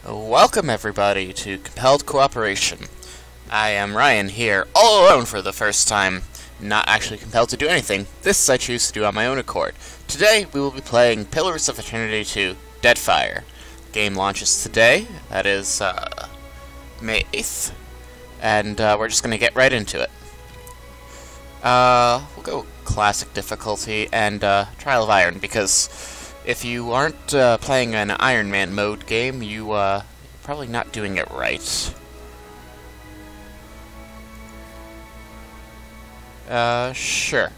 Welcome everybody to Compelled Cooperation. I am Ryan here, all alone for the first time, not actually compelled to do anything. This I choose to do on my own accord. Today we will be playing Pillars of Eternity 2, Deadfire. The game launches today, that is May 8th, and we're just going to get right into it. We'll go Classic difficulty and Trial of Iron, because if you aren't playing an Iron Man mode game, you're probably not doing it right. Sure.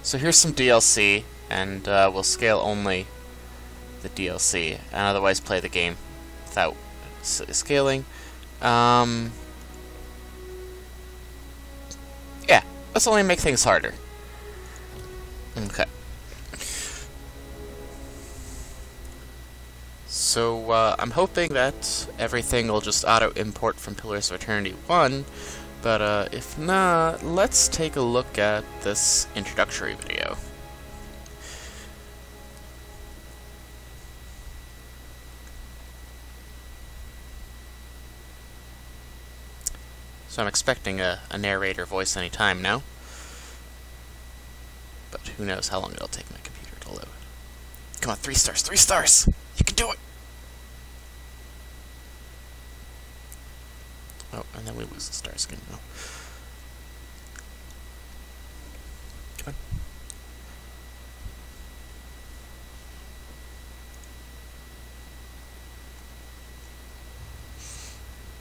So here's some DLC, and we'll scale only the DLC, and otherwise play the game without scaling. Yeah, let's only make things harder. Okay. So, I'm hoping that everything will just auto-import from Pillars of Eternity 1, but if not, let's take a look at this introductory video. So I'm expecting a narrator voice any time now, but who knows how long it'll take my computer to load. Come on, 3 stars, 3 stars! You can do it! Oh, and then we lose the stars again. No. Come on.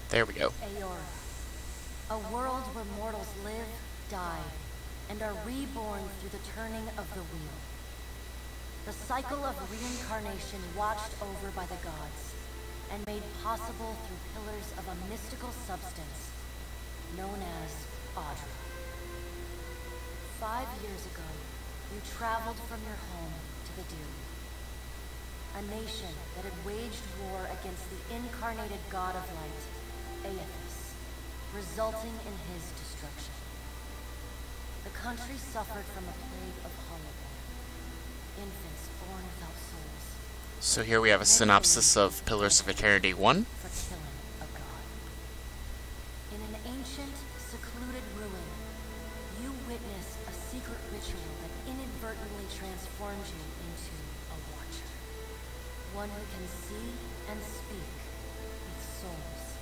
There we go. A world where mortals live, die, and are reborn through the turning of the wheel. The cycle of reincarnation watched over by the gods, and made possible through pillars of a mystical substance known as Audra. 5 years ago, you traveled from your home to the Dune, a nation that had waged war against the incarnated god of light, Aethys, resulting in his destruction. The country suffered from a plague of holoborn, infants born without souls. So here we have a synopsis of Pillars of Eternity 1. For killing a god. In an ancient, secluded ruin, you witness a secret ritual that inadvertently transforms you into a watcher. One who can see and speak with souls.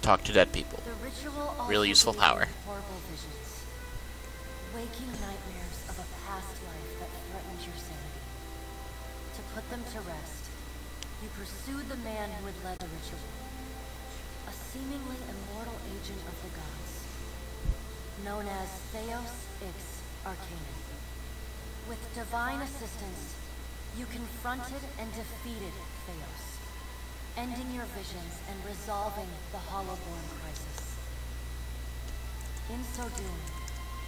Talk to dead people. The ritual also Really useful gave power. you horrible visions. Waking nightmares of a past life that threatened your sanity. To put them to rest, you pursued the man who had led the ritual, a seemingly immortal agent of the gods, known as Theos X Arcanum. With divine assistance, you confronted and defeated Theos, ending your visions and resolving the Holoborn crisis. In so doing,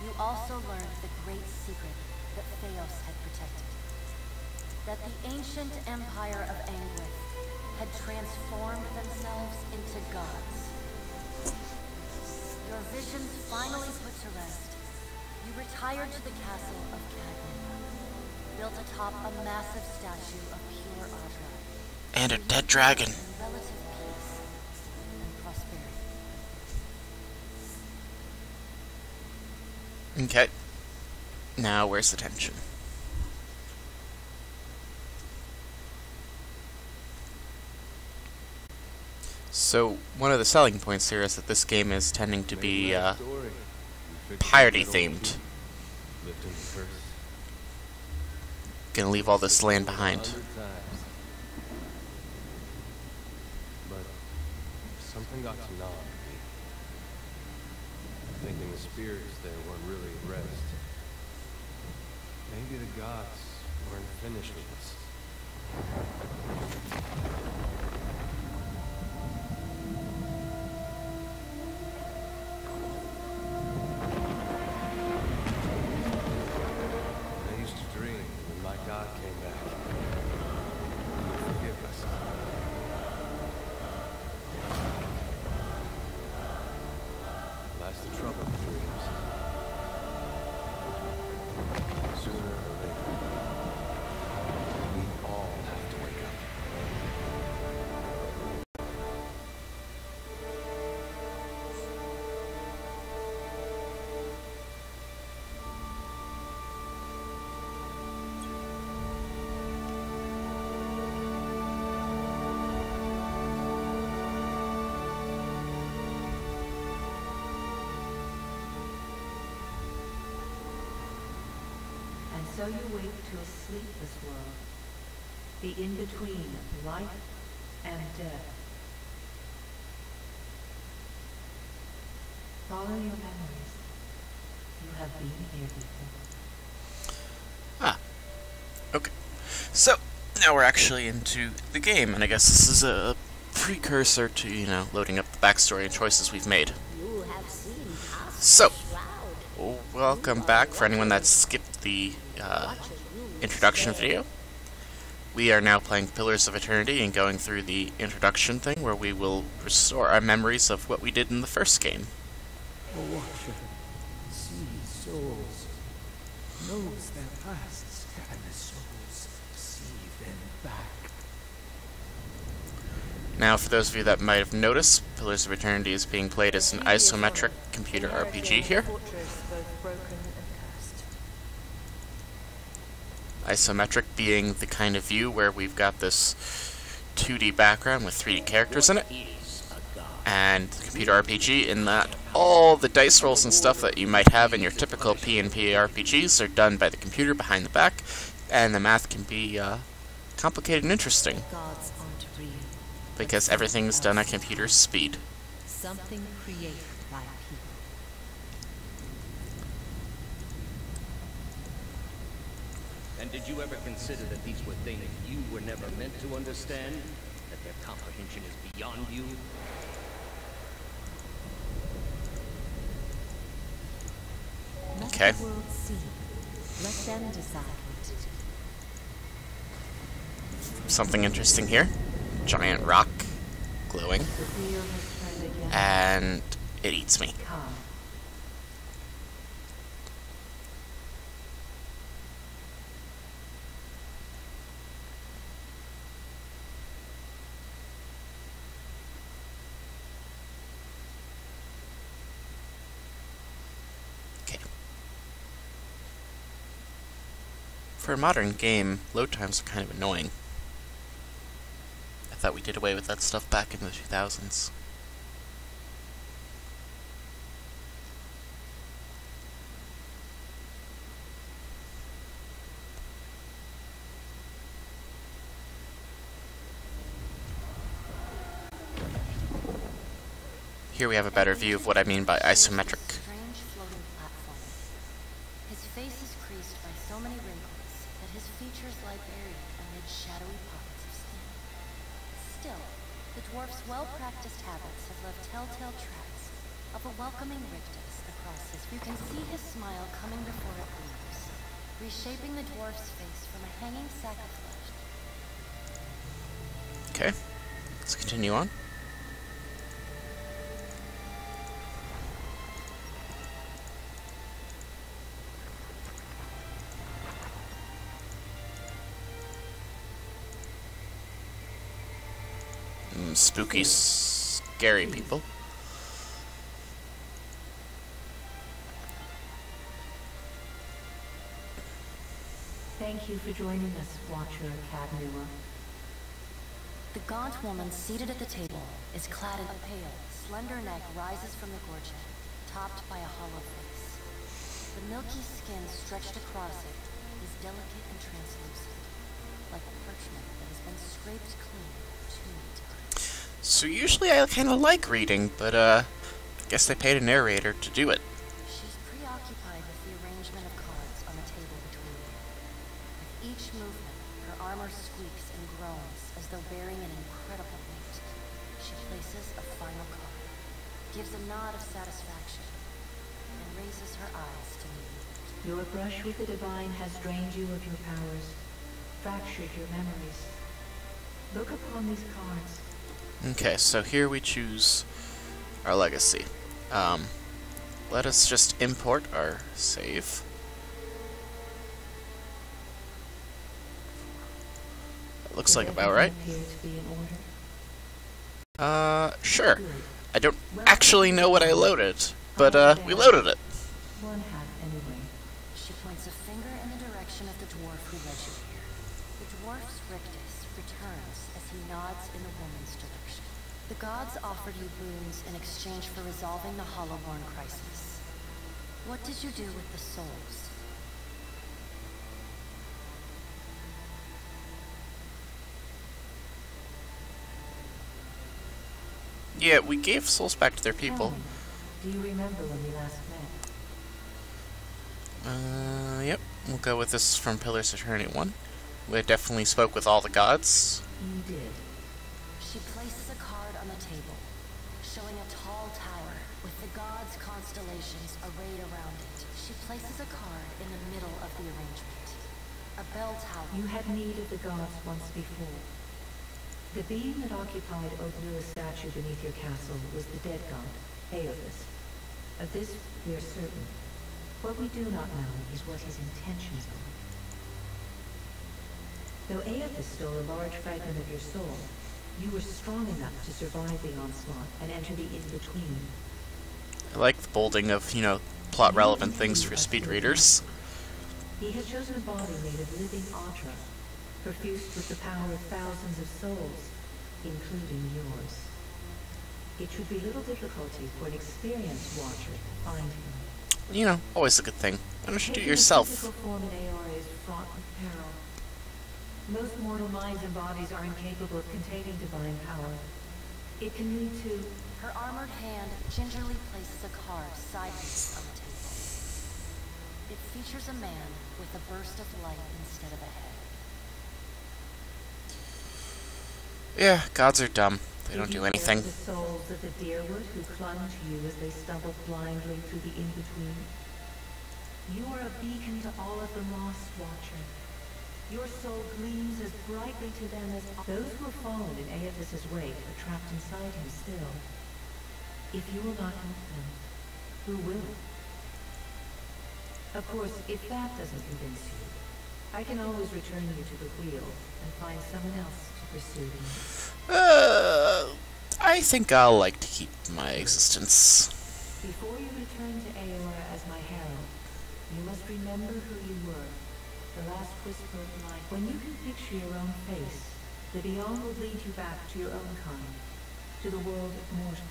you also learned the great secret that Theos had protected. That the ancient empire of Anguith had transformed themselves into gods. Your visions finally put to rest, you retired to the castle of Cadman, built atop a massive statue of pure Audra. And a dead dragon. In relative peace and prosperity. Okay. Now, where's the tension? So, one of the selling points here is that this game is tending to be, piratey themed. Gonna leave all this land behind. But something got to gnaw at me. Thinking the spirits there weren't really at rest. Maybe the gods weren't finished with us. I used to dream when my god came back, he would forgive us. That's the trouble with dreams. Sooner or later, so you wake to a sleepless world, the in-between of life and death. Follow your memories. You have been here before. Ah, okay. So, now we're actually into the game, and I guess this is a precursor to, you know, loading up the backstory and choices we've made. So, welcome back for anyone that skipped the introduction video. We are now playing Pillars of Eternity and going through the introduction thing where we will restore our memories of what we did in the first game. A watcher sees souls, knows their pasts, and the souls see them back. Now, for those of you that might have noticed, Pillars of Eternity is being played as an isometric computer RPG here. Isometric being the kind of view where we've got this 2D background with 3D characters in it. And computer RPG in that all the dice rolls and stuff that you might have in your typical P&P RPGs are done by the computer behind the back, and the math can be complicated and interesting. Because everything is done at computer speed. Something created by people. And did you ever consider that these were things you were never meant to understand? That their comprehension is beyond you? Okay. Let the world see. Let them decide what to do. Something interesting here. Giant rock glowing. The wheel has turned again. And it eats me. Come. Okay. For a modern game, load times are kind of annoying. I thought we did away with that stuff back in the 2000s. Here we have a better view of what I mean by isometric. Strange floating platform. His face is creased by so many wrinkles that his features lie buried amid shadowy pockets of skin. Still, the dwarf's well-practiced habits have left telltale tracks of a welcoming rictus across his. You can see his smile coming before it leaves, reshaping the dwarf's face from a hanging sack of flesh. Okay, let's continue on. Spooky, scary people. Thank you for joining us, Watcher Cadmua. The gaunt woman seated at the table is clad in a pale, slender neck rises from the gorget, topped by a hollow face. The milky skin stretched across it is delicate and translucent, like parchment that has been scraped clean too many times. So usually I kind of like reading, but I guess they paid a narrator to do it. She's preoccupied with the arrangement of cards on the table between them. With each movement, her armor squeaks and groans as though bearing an incredible weight. She places a final card, gives a nod of satisfaction, and raises her eyes to me. Your brush with the divine has drained you of your powers, fractured your memories. Look upon these cards. Okay, so here we choose our legacy. Let us just import our save. That looks like about right. Sure. I don't actually know what I loaded, but we loaded it. One half anyway. She points a finger in the direction of the dwarf who led you here. The dwarf's rictus returns as he nods in the woman's direction. The gods offered you boons in exchange for resolving the Hollowborn crisis. What did you do with the souls? Yeah, we gave souls back to their Tell people. me, do you remember when we last met? Yep. We'll go with this from Pillars of Eternity 1. We definitely spoke with all the gods. You did. She places a card on the table, showing a tall tower with the gods' constellations arrayed around it. She places a card in the middle of the arrangement. A bell tower. You had need of the gods once before. The being that occupied Oglua's statue beneath your castle was the dead god, Aothis. Of this we are certain. What we do not know is what his intentions are. Though Aothis stole a large fragment of your soul, you were strong enough to survive the onslaught and enter the in-between. I like the bolding of, plot-relevant things for speed readers. He had chosen a body made of living Atra, perfused with the power of thousands of souls, including yours. It should be little difficulty for an experienced watcher to find him. Always a good thing. Why don't you do it Taking yourself? a physical form in AR is fraught with peril. Most mortal minds and bodies are incapable of containing divine power. It can lead to... Her armored hand gingerly places a card sideways on the table. It features a man with a burst of light instead of a head. Yeah, gods are dumb. They don't Did do you anything. hear the souls of the deerwood who clung to you as they stumbled blindly through the in-between? You are a beacon to all of the lost, Watcher. Your soul gleams as brightly to them as those who have fallen in Aethis's wake are trapped inside him still. If you will not help them, who will? Of course, if that doesn't convince you, I can always return you to the wheel and find someone else to pursue him. I think I'll like to keep my existence. Before you return to Aora as my herald, you must remember who you were. The last whisper of life. When you can picture your own face, the beyond will lead you back to your own kind, to the world of mortal.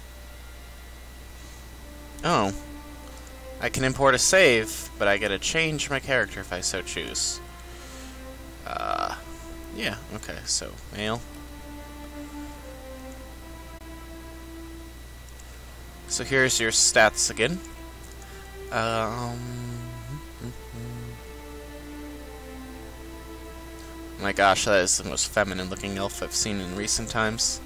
Oh. I can import a save, but I gotta change my character if I so choose. Yeah, okay, so, male. So here's your stats again. My gosh, that is the most feminine looking elf I've seen in recent times.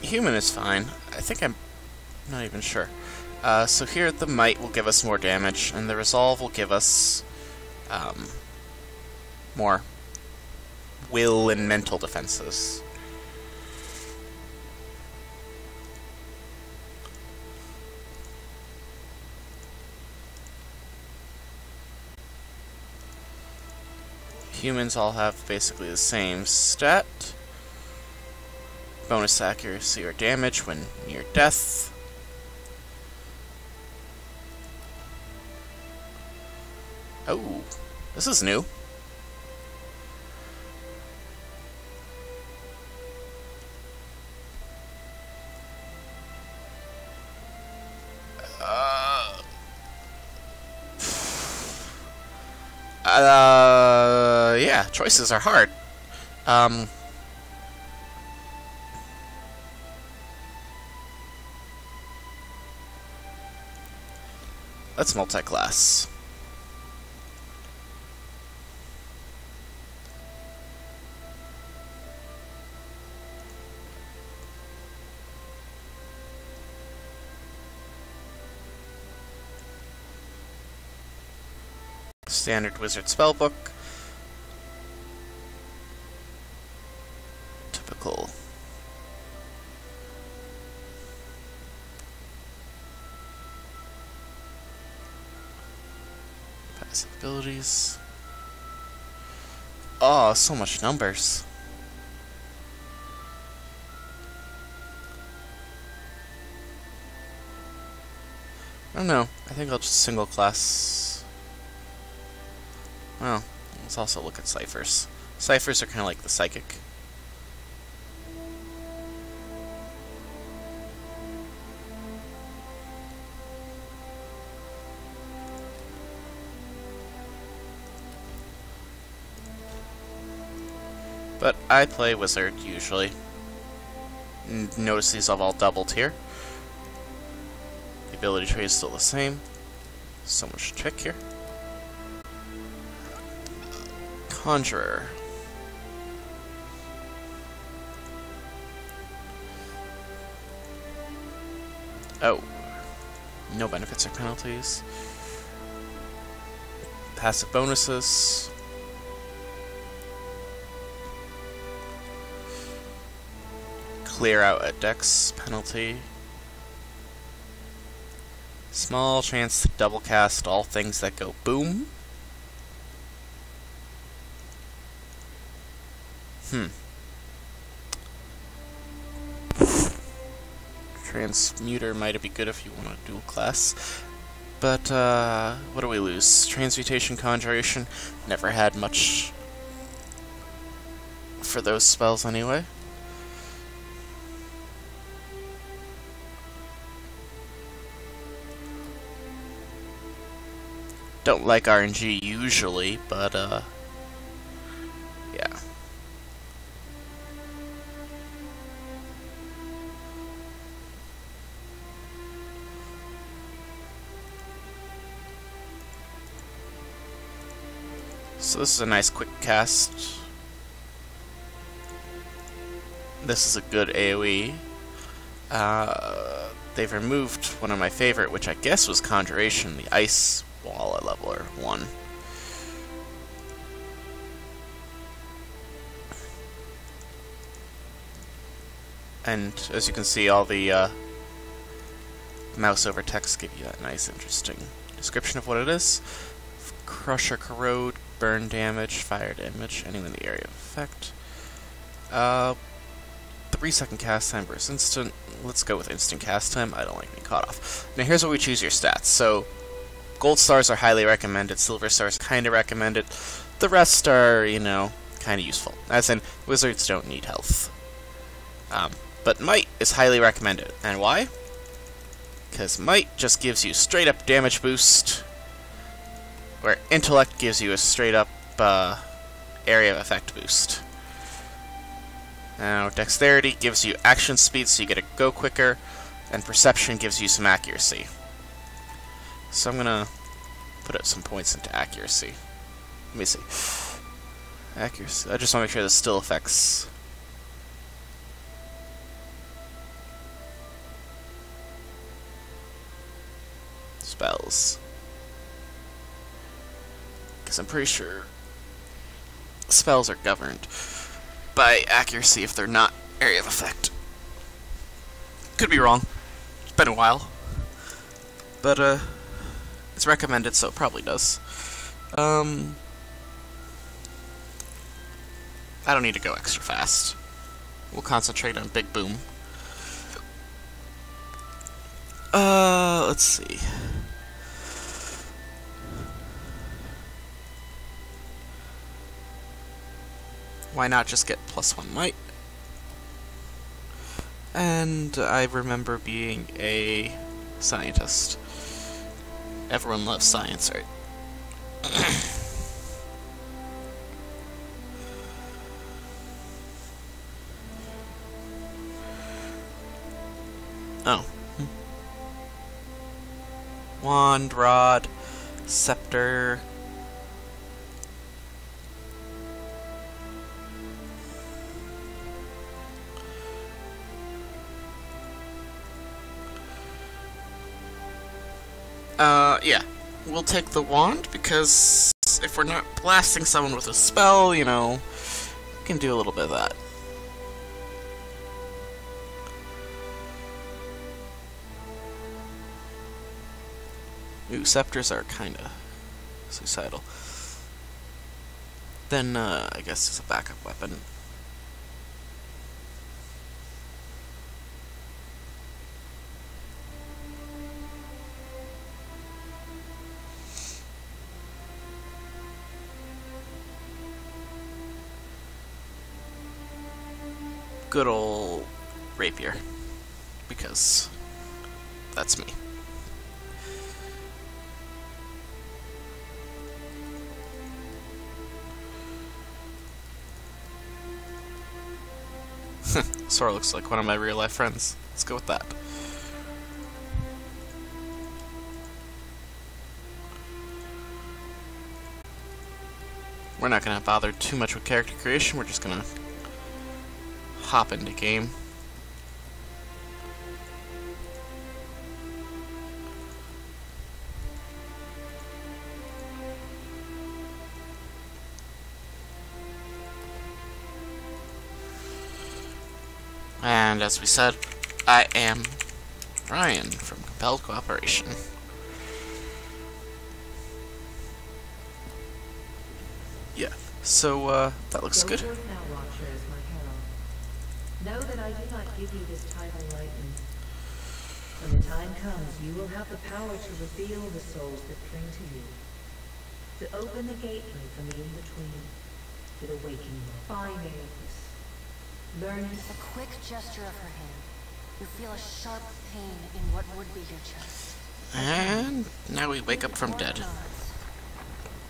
Human is fine. I think I'm not even sure. So here the might will give us more damage, and the resolve will give us more will and mental defenses. Humans all have basically the same stat. Bonus accuracy or damage when near death. Oh, this is new. Yeah, choices are hard. Let's multi-class. Standard wizard spellbook. Typical. Passive abilities. Oh, so much numbers. I don't know. I think I'll just single class. Well, let's also look at ciphers. Ciphers are kind of like the psychic. But I play wizard usually. Notice these have all doubled here. The ability tree is still the same. So much trick here. Conjurer. Oh. No benefits or penalties. Passive bonuses. Clear out a dex penalty. Small chance to double cast all things that go boom. Transmuter might be good if you want to dual class. But, what do we lose? Transmutation, Conjuration. Never had much for those spells anyway. Don't like RNG usually, but, yeah. So this is a nice quick cast. This is a good AoE. They've removed one of my favorite, which I guess was Conjuration, the Ice Wall at leveler 1. And as you can see, all the mouse over text give you that nice, interesting description of what it is. Crush or corrode, burn damage, fire damage, anywhere in the area of effect. 3-second cast time versus instant. Let's go with instant cast time. I don't like being caught off. Now here's where we choose your stats. So gold stars are highly recommended, silver stars kinda recommended. The rest are, you know, kinda useful. As in, wizards don't need health. But might is highly recommended. And why? Because might just gives you straight up damage boost, where intellect gives you a straight up area of effect boost. Now, dexterity gives you action speed, so you get to go quicker, and perception gives you some accuracy. So I'm gonna put up some points into accuracy. Let me see. Accuracy. I just want to make sure this still affects spells. Because I'm pretty sure spells are governed by accuracy if they're not area of effect. Could be wrong. It's been a while. But, it's recommended, so it probably does. I don't need to go extra fast. We'll concentrate on Big Boom. Let's see. Why not just get +1 might? And I remember being a scientist. Everyone loves science, right? Oh. Wand, rod, scepter. Yeah. We'll take the wand, because if we're not blasting someone with a spell, you know, we can do a little bit of that. Ooh, scepters are kinda suicidal. Then, I guess it's a backup weapon. good old rapier, because that's me. Sora looks like one of my real life friends. Let's go with that. We're not going to bother too much with character creation, we're just going to hop into game. And as we said, I am Ryan from Compelled Cooperation. Yeah, so that looks good. Go forth now, Watcher, as my herald. Know that I do not give you this title lightly. When the time comes, you will have the power to reveal the souls that cling to you. To open the gateway from the in-between to the waking world. Find Aegis. Learn it. With a quick gesture of her hand, you feel a sharp pain in what would be your chest. And now we wake up from Or dead. nods.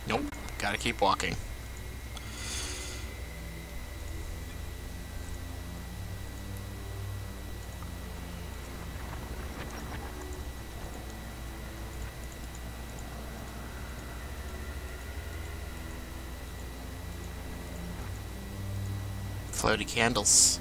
Nope, gotta keep walking. Floaty candles.